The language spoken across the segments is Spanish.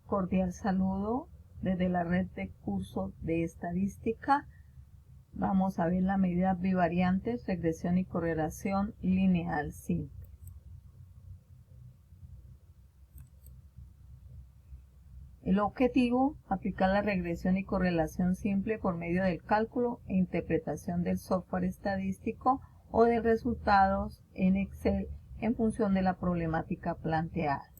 Cordial saludo desde la red de cursos de estadística. Vamos a ver las medidas bivariantes, regresión y correlación lineal simple. El objetivo, aplicar la regresión y correlación simple por medio del cálculo e interpretación del software estadístico o de resultados en Excel en función de la problemática planteada.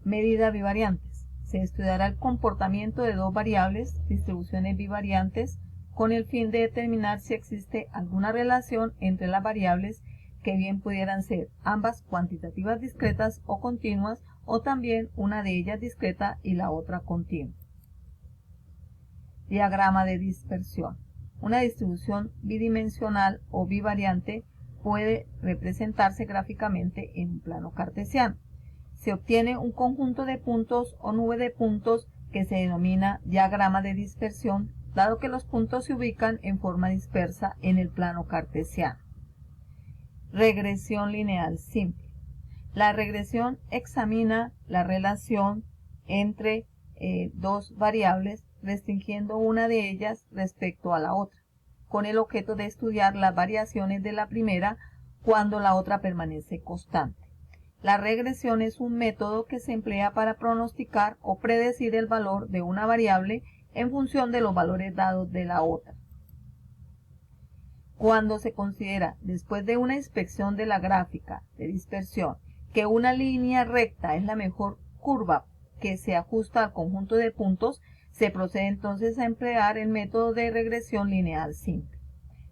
Medidas bivariantes. Se estudiará el comportamiento de dos variables, distribuciones bivariantes, con el fin de determinar si existe alguna relación entre las variables que bien pudieran ser ambas cuantitativas discretas o continuas, o también una de ellas discreta y la otra continua. Diagrama de dispersión. Una distribución bidimensional o bivariante puede representarse gráficamente en un plano cartesiano. Se obtiene un conjunto de puntos o nube de puntos que se denomina diagrama de dispersión, dado que los puntos se ubican en forma dispersa en el plano cartesiano. Regresión lineal simple. La regresión examina la relación entre dos variables, restringiendo una de ellas respecto a la otra, con el objeto de estudiar las variaciones de la primera cuando la otra permanece constante. La regresión es un método que se emplea para pronosticar o predecir el valor de una variable en función de los valores dados de la otra. Cuando se considera, después de una inspección de la gráfica de dispersión, que una línea recta es la mejor curva que se ajusta al conjunto de puntos, se procede entonces a emplear el método de regresión lineal simple.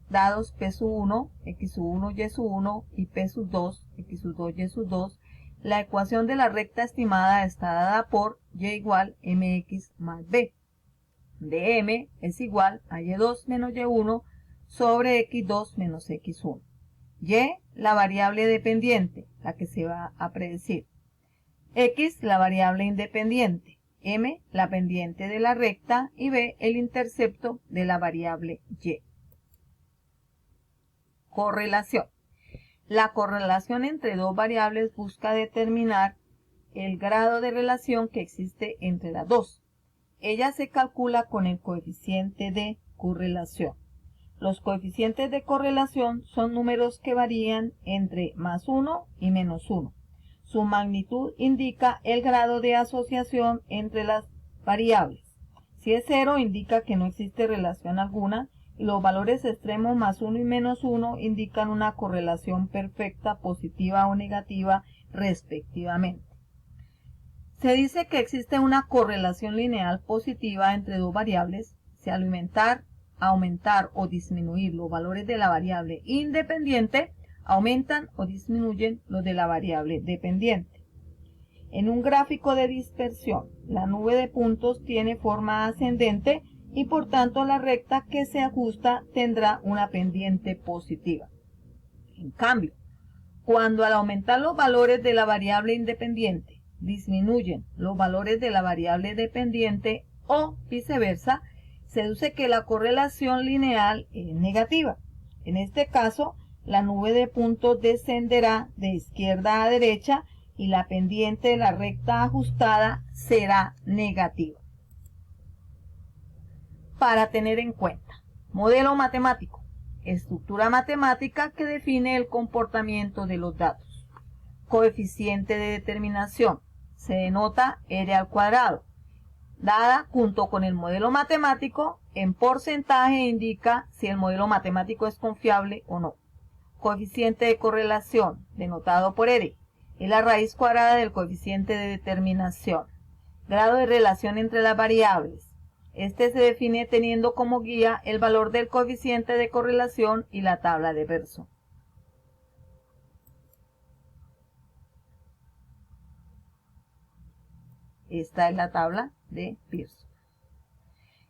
Dados P1, X1, Y1 y P2, X2, Y2, la ecuación de la recta estimada está dada por Y igual mx más b. Dm es igual a Y2 menos Y1 sobre X2 menos X1. Y, la variable dependiente, la que se va a predecir. X, la variable independiente. M, la pendiente de la recta. Y B, el intercepto de la variable Y. Correlación. La correlación entre dos variables busca determinar el grado de relación que existe entre las dos. Ella se calcula con el coeficiente de correlación. Los coeficientes de correlación son números que varían entre +1 y -1. Su magnitud indica el grado de asociación entre las variables. Si es 0, indica que no existe relación alguna, y los valores extremos +1 y -1 indican una correlación perfecta, positiva o negativa, respectivamente. Se dice que existe una correlación lineal positiva entre dos variables si al aumentar o disminuir los valores de la variable independiente, aumentan o disminuyen los de la variable dependiente. En un gráfico de dispersión, la nube de puntos tiene forma ascendente y por tanto la recta que se ajusta tendrá una pendiente positiva. En cambio, cuando al aumentar los valores de la variable independiente disminuyen los valores de la variable dependiente o viceversa, se deduce que la correlación lineal es negativa. En este caso, la nube de puntos descenderá de izquierda a derecha y la pendiente de la recta ajustada será negativa. Para tener en cuenta: modelo matemático, estructura matemática que define el comportamiento de los datos. Coeficiente de determinación, se denota R al cuadrado, dada junto con el modelo matemático. En porcentaje indica si el modelo matemático es confiable o no. Coeficiente de correlación, denotado por R, es la raíz cuadrada del coeficiente de determinación. Grado de relación entre las variables. Este se define teniendo como guía el valor del coeficiente de correlación y la tabla de Pearson. Esta es la tabla de Pearson.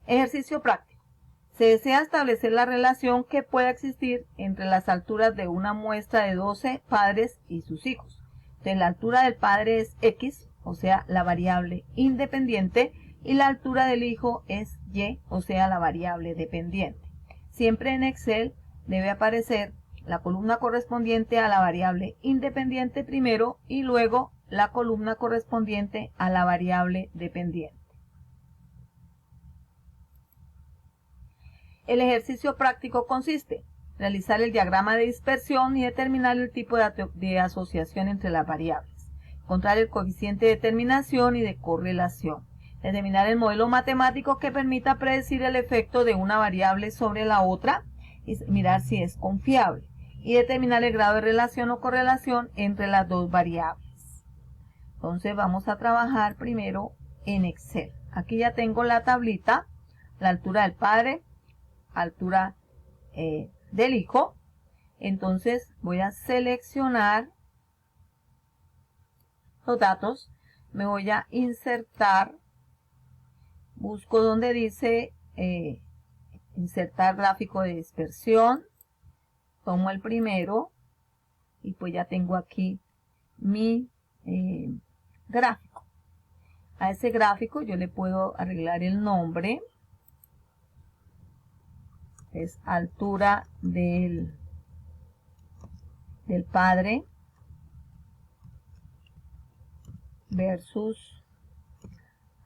Ejercicio práctico. Se desea establecer la relación que pueda existir entre las alturas de una muestra de 12 padres y sus hijos. Entonces, la altura del padre es X, o sea, la variable independiente, y la altura del hijo es Y, o sea, la variable dependiente. Siempre en Excel debe aparecer la columna correspondiente a la variable independiente primero y luego la columna correspondiente a la variable dependiente. El ejercicio práctico consiste en realizar el diagrama de dispersión y determinar el tipo de asociación entre las variables, encontrar el coeficiente de determinación y de correlación, determinar el modelo matemático que permita predecir el efecto de una variable sobre la otra y mirar si es confiable, y determinar el grado de relación o correlación entre las dos variables. Entonces vamos a trabajar primero en Excel. Aquí ya tengo la tablita, la altura del padre, altura del hijo. Entonces voy a seleccionar los datos, me voy a insertar, busco donde dice insertar gráfico de dispersión, tomo el primero y pues ya tengo aquí mi gráfico. A ese gráfico yo le puedo arreglar el nombre. Es altura del padre versus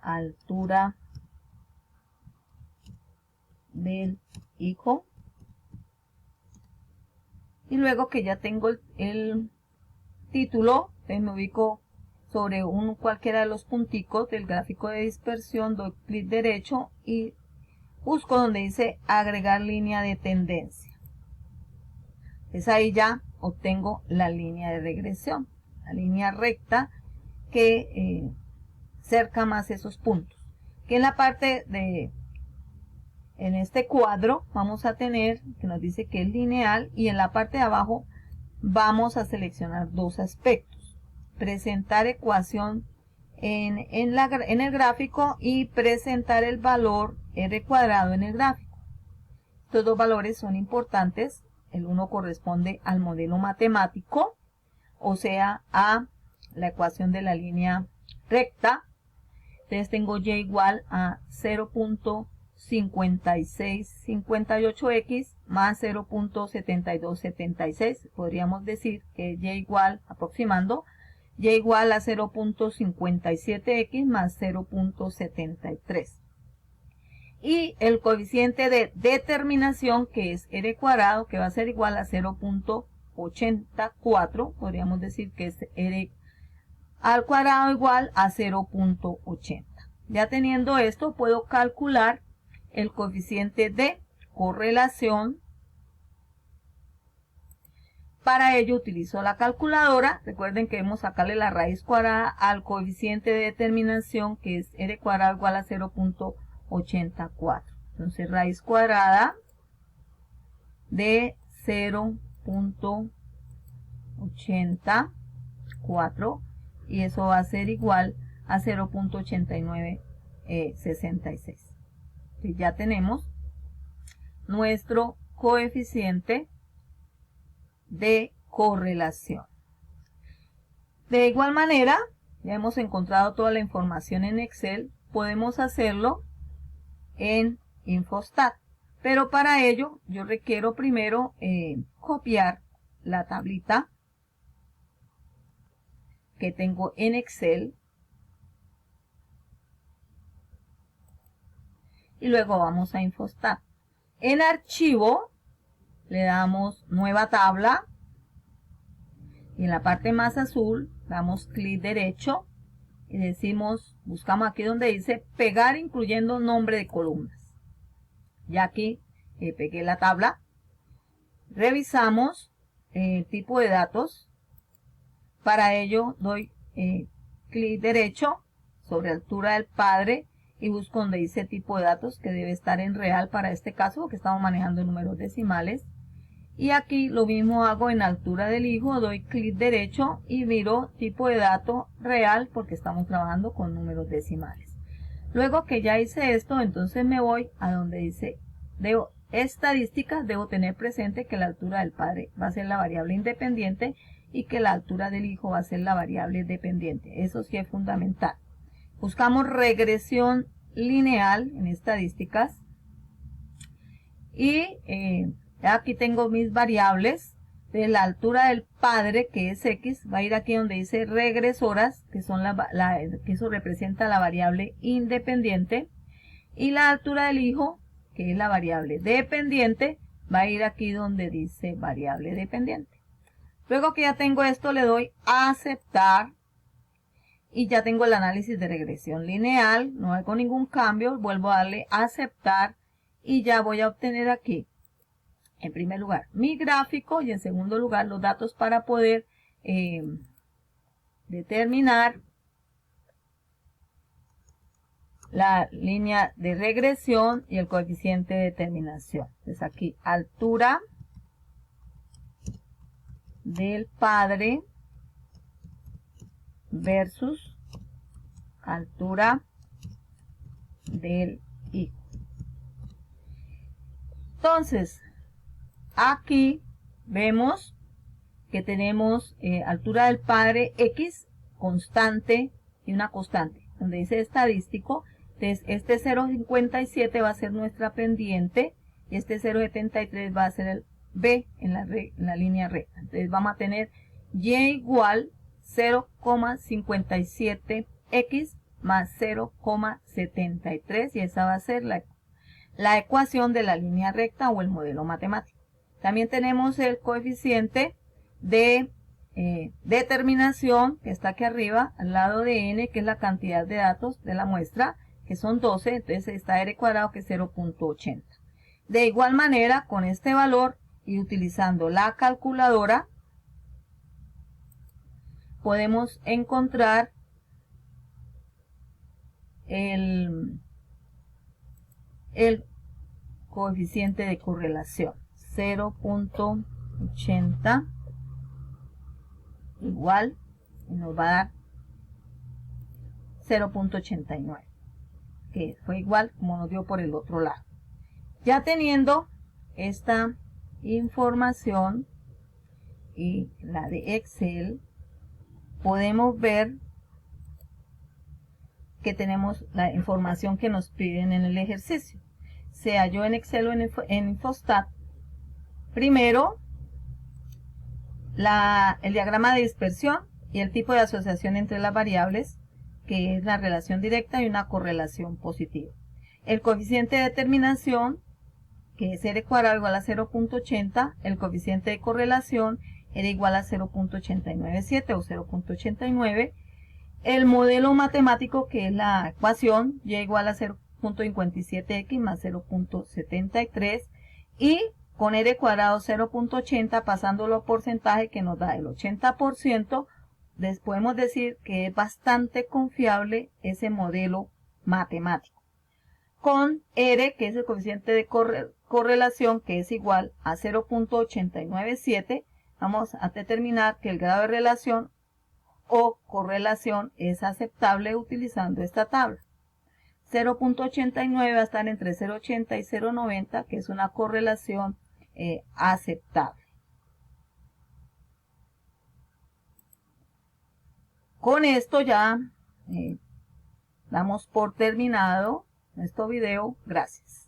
altura del hijo. Y luego que ya tengo el título, entonces me ubico sobre cualquiera de los punticos del gráfico de dispersión, doy clic derecho y busco donde dice agregar línea de tendencia. Es ahí ya obtengo la línea de regresión, la línea recta que cerca más esos puntos. Que en la parte en este cuadro vamos a tener que nos dice que es lineal, y en la parte de abajo vamos a seleccionar dos aspectos: presentar ecuación en el gráfico y presentar el valor R cuadrado en el gráfico. Estos dos valores son importantes. El uno corresponde al modelo matemático, o sea, a la ecuación de la línea recta. Entonces tengo y igual a 0.5658x más 0.7276. Podríamos decir que y igual, aproximando, y igual a 0.57x más 0.73. Y el coeficiente de determinación, que es R cuadrado, que va a ser igual a 0.84. Podríamos decir que es R al cuadrado igual a 0.80. Ya teniendo esto, puedo calcular el coeficiente de correlación. Para ello utilizo la calculadora. Recuerden que debemos sacarle la raíz cuadrada al coeficiente de determinación, que es R cuadrado igual a 0.84. Entonces raíz cuadrada de 0.84, y eso va a ser igual a 0.8966. Ya tenemos nuestro coeficiente de correlación. De igual manera, ya hemos encontrado toda la información en Excel, podemos hacerlo en Infostat. Pero para ello yo requiero primero copiar la tablita que tengo en Excel, y luego vamos a Infostat. En archivo le damos nueva tabla y en la parte más azul damos clic derecho y decimos, buscamos aquí donde dice pegar incluyendo nombre de columnas. Ya aquí pegué la tabla. Revisamos el tipo de datos. Para ello doy clic derecho sobre altura del padre y busco donde dice tipo de datos, que debe estar en real para este caso, porque estamos manejando números decimales. Y aquí lo mismo hago en altura del hijo, doy clic derecho y miro tipo de dato real, porque estamos trabajando con números decimales. Luego que ya hice esto, entonces me voy a donde dice estadísticas. Debo tener presente que la altura del padre va a ser la variable independiente y que la altura del hijo va a ser la variable dependiente. Eso sí es fundamental. Buscamos regresión lineal en estadísticas y aquí tengo mis variables. Entonces, la altura del padre, que es X, va a ir aquí donde dice regresoras, que son que eso representa la variable independiente. Y la altura del hijo, que es la variable dependiente, va a ir aquí donde dice variable dependiente. Luego que ya tengo esto, le doy a aceptar. Y ya tengo el análisis de regresión lineal, no hago ningún cambio, vuelvo a darle a aceptar y ya voy a obtener aquí, en primer lugar, mi gráfico y en segundo lugar los datos para poder determinar la línea de regresión y el coeficiente de determinación. Entonces aquí altura del padre versus altura del hijo. Entonces, aquí vemos que tenemos altura del padre X constante y una constante, donde dice estadístico. Entonces, este 0,57 va a ser nuestra pendiente y este 0,73 va a ser el B en la línea recta. Entonces, vamos a tener Y igual 0,57x más 0,73 y esa va a ser la ecuación de la línea recta o el modelo matemático. También tenemos el coeficiente de determinación que está aquí arriba al lado de n, que es la cantidad de datos de la muestra, que son 12, entonces está r cuadrado, que es 0,80. De igual manera, con este valor y utilizando la calculadora, podemos encontrar el coeficiente de correlación. 0,80 igual, y nos va a dar 0,89, que fue igual como nos dio por el otro lado. Ya teniendo esta información y la de Excel, podemos ver que tenemos la información que nos piden en el ejercicio. Se halló en Excel o en Infostat. Primero, el diagrama de dispersión y el tipo de asociación entre las variables, que es la relación directa y una correlación positiva. El coeficiente de determinación, que es r cuadrado igual a 0,80, el coeficiente de correlación era igual a 0,897 o 0,89, el modelo matemático, que es la ecuación y igual a 0,57x más 0,73, y con r cuadrado 0,80 pasándolo a porcentaje, que nos da el 80%, podemos decir que es bastante confiable ese modelo matemático. Con R, que es el coeficiente de correlación, que es igual a 0,897, vamos a determinar que el grado de relación o correlación es aceptable utilizando esta tabla. 0,89 va a estar entre 0,80 y 0,90, que es una correlación aceptable. Con esto ya damos por terminado nuestro video. Gracias.